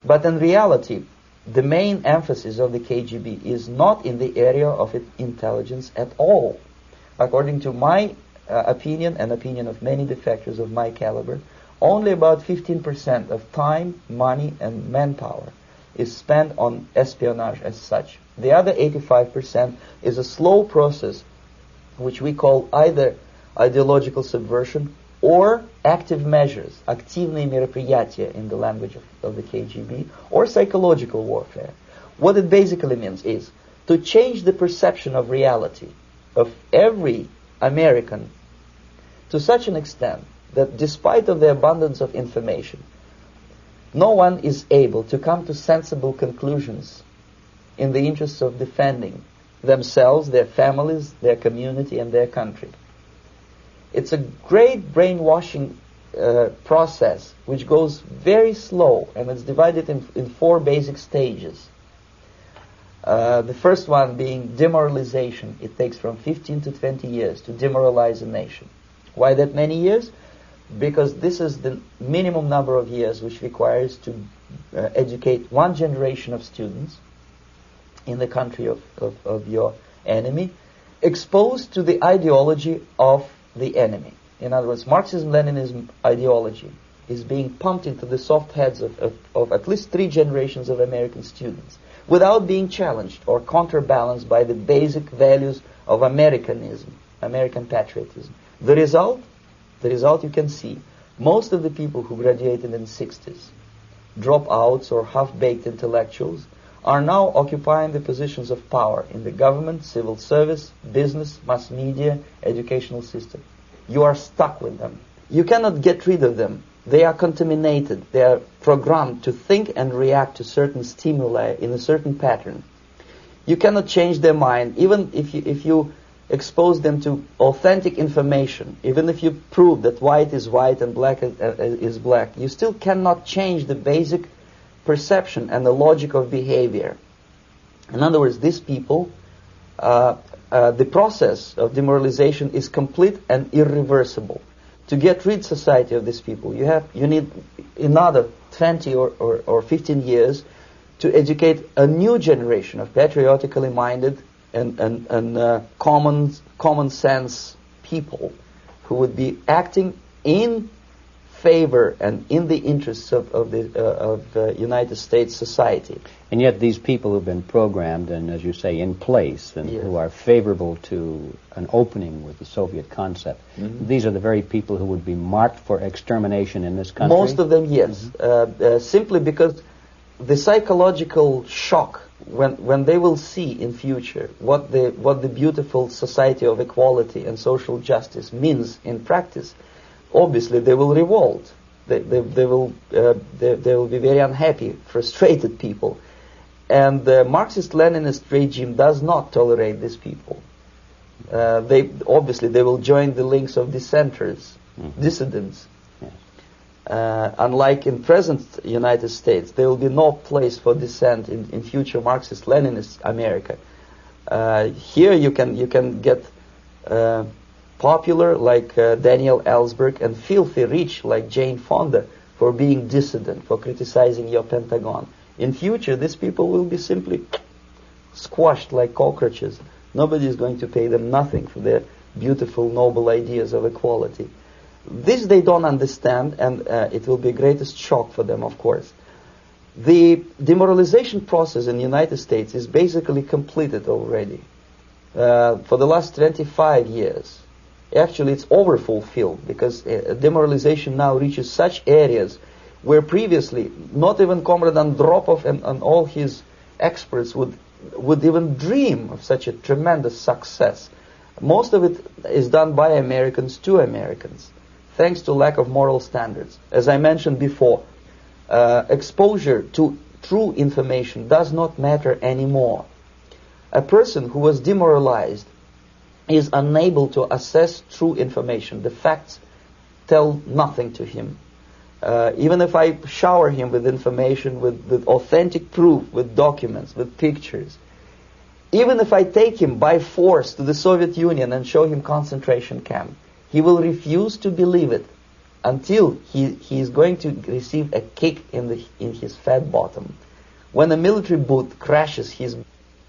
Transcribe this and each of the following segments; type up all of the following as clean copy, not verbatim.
But in reality, the main emphasis of the KGB is not in the area of intelligence at all. According to my opinion and opinion of many defectors of my caliber, only about 15% of time, money, and manpower is spent on espionage as such. The other 85% is a slow process which we call either ideological subversion or active measures, активные мероприятия in the language of the KGB, or psychological warfare. What it basically means is to change the perception of reality of every American to such an extent that despite of the abundance of information, no one is able to come to sensible conclusions in the interests of defending themselves, their families, their community, and their country. It's a great brainwashing process which goes very slow, and it's divided in 4 basic stages. The first one being demoralization. It takes from 15 to 20 years to demoralize a nation. Why that many years? Because this is the minimum number of years which requires to educate one generation of students in the country of your enemy, exposed to the ideology of the enemy. In other words, Marxism-Leninism ideology is being pumped into the soft heads of at least 3 generations of American students without being challenged or counterbalanced by the basic values of Americanism, American patriotism. The result you can see. Most of the people who graduated in the 60s, dropouts or half-baked intellectuals, are now occupying the positions of power in the government, civil service, business, mass media, educational system. You are stuck with them. You cannot get rid of them. They are contaminated. They are programmed to think and react to certain stimuli in a certain pattern. You cannot change their mind, even if you expose them to authentic information, even if you prove that white is white and black is black. You still cannot change the basic perception and the logic of behavior. In other words, these people, the process of demoralization is complete and irreversible. To get rid society of these people, you need another 20 or 15 years to educate a new generation of patriotically minded and common sense people who would be acting in favor and in the interests of the United States society. And yet these people who've been programmed and, as you say, in place and who are favorable to an opening with the Soviet concept, these are the very people who would be marked for extermination in this country? Most of them, yes. Simply because the psychological shock when they will see in future what the beautiful society of equality and social justice means in practice, obviously they will revolt. They will be very unhappy, frustrated people, and the Marxist-Leninist regime does not tolerate these people. They will join the links of dissenters, dissidents. Unlike in present United States, there will be no place for dissent in future Marxist-Leninist America. Here you can get popular like Daniel Ellsberg and filthy rich like Jane Fonda for being dissident, for criticizing your Pentagon. In future, these people will be simply squashed like cockroaches. Nobody is going to pay them nothing for their beautiful, noble ideas of equality. This they don't understand, and it will be a greatest shock for them, of course. The demoralization process in the United States is basically completed already. For the last 25 years. Actually, it's overfulfilled, because demoralization now reaches such areas where previously not even Comrade Andropov and all his experts would even dream of such a tremendous success. Most of it is done by Americans to Americans, thanks to lack of moral standards. As I mentioned before, exposure to true information does not matter anymore. A person who was demoralized is unable to assess true information. The facts tell nothing to him. Even if I shower him with information, with authentic proof, with documents, with pictures, even if I take him by force to the Soviet Union and show him concentration camp, he will refuse to believe it. until he is going to receive a kick in his fat bottom. When a military boot crashes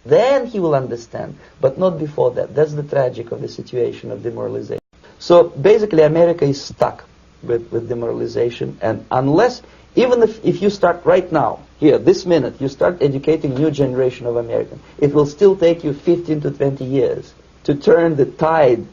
then he will understand, but not before that. That's the tragic of the situation of demoralization. So basically America is stuck with demoralization, and unless, even if you start right now, here, this minute, you start educating new generation of Americans, it will still take you 15 to 20 years to turn the tide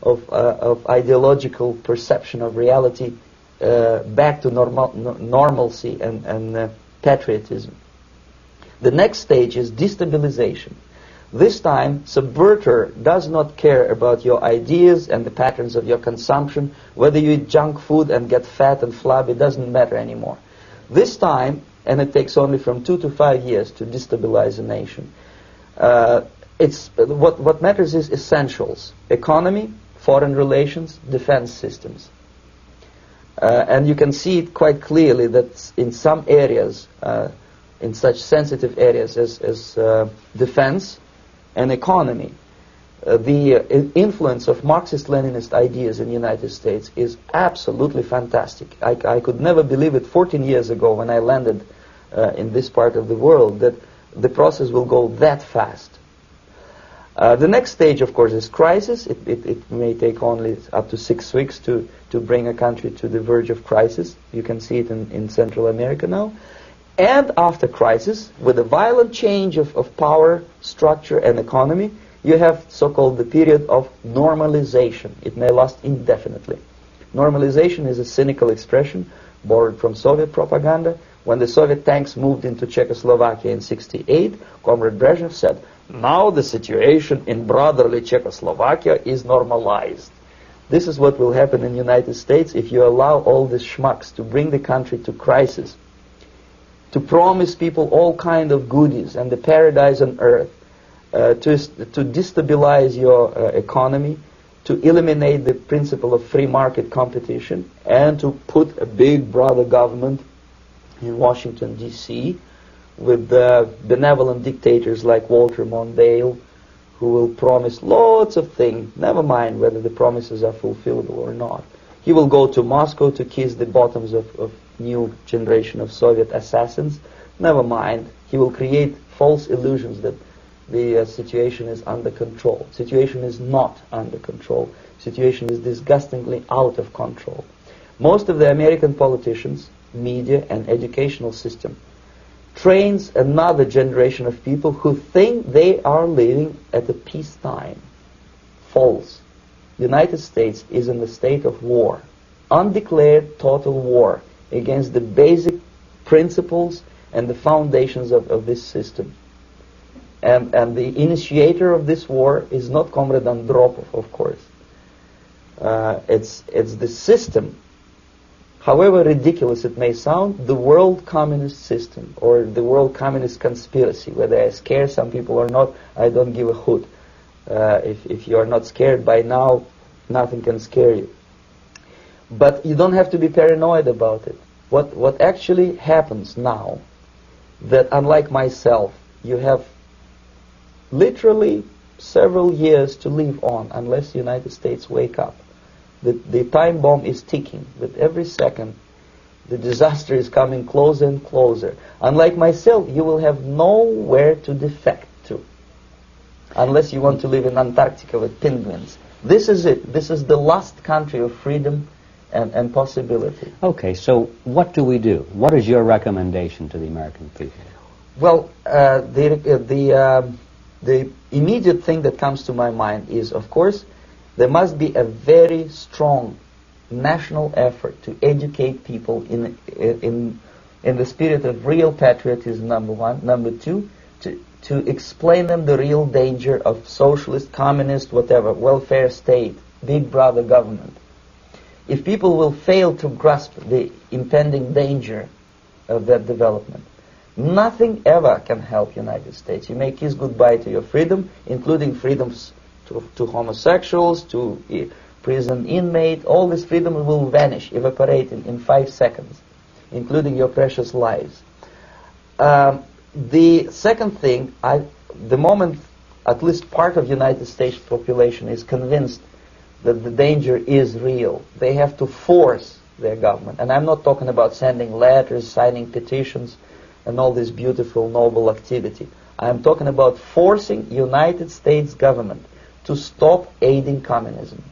of ideological perception of reality back to normalcy and patriotism. The next stage is destabilization. This time, subverter does not care about your ideas and the patterns of your consumption. Whether you eat junk food and get fat and flabby, it doesn't matter anymore. This time, and it takes only from 2 to 5 years to destabilize a nation, what matters is essentials: economy, foreign relations, defense systems. And you can see it quite clearly that in some areas, in such sensitive areas as defense and economy, the influence of Marxist-Leninist ideas in the United States is absolutely fantastic. I could never believe it 14 years ago when I landed in this part of the world that the process will go that fast. The next stage, of course, is crisis. It may take only up to 6 weeks to bring a country to the verge of crisis. You can see it in Central America now. And after crisis, with a violent change of power, structure, and economy, you have so-called the period of normalization. It may last indefinitely. Normalization is a cynical expression borrowed from Soviet propaganda. When the Soviet tanks moved into Czechoslovakia in '68, Comrade Brezhnev said, "Now the situation in brotherly Czechoslovakia is normalized." This is what will happen in the United States if you allow all these schmucks to bring the country to crisis, to promise people all kind of goodies and the paradise on earth, to destabilize your economy, to eliminate the principle of free market competition, and to put a big brother government in Washington, D.C., with benevolent dictators like Walter Mondale, who will promise lots of things, never mind whether the promises are fulfillable or not. He will go to Moscow to kiss the bottoms of new generation of Soviet assassins, never mind. He will create false illusions that the situation is under control. Situation is not under control. Situation is disgustingly out of control. Most of the American politicians, media, and educational system trains another generation of people who think they are living at a peacetime. False. The United States is in the state of war, undeclared total war against the basic principles and the foundations of this system. And the initiator of this war is not Comrade Andropov, of course. It's the system. However ridiculous it may sound, the world communist system or the world communist conspiracy, whether I scare some people or not, I don't give a hoot. If you are not scared by now, nothing can scare you. But you don't have to be paranoid about it. What actually happens now, that unlike myself, you have literally several years to live on unless the United States wake up. The time bomb is ticking. With every second, the disaster is coming closer and closer. Unlike myself, you will have nowhere to defect to, unless you want to live in Antarctica with penguins. This is it. This is the last country of freedom and possibility. Okay, so what do we do? What is your recommendation to the American people? Well, the immediate thing that comes to my mind is, of course, there must be a very strong national effort to educate people in the spirit of real patriotism, number one. Number two, to explain them the real danger of socialist, communist, whatever, welfare state, big brother government. If people will fail to grasp the impending danger of that development, nothing ever can help United States. You may kiss goodbye to your freedom, including freedoms to homosexuals, to prison inmate. All this freedom will vanish, evaporate in 5 seconds, including your precious lives. The second thing, the moment at least part of United States population is convinced that the danger is real, they have to force their government. And I'm not talking about sending letters, signing petitions, and all this beautiful, noble activity. I'm talking about forcing United States government to stop aiding communism.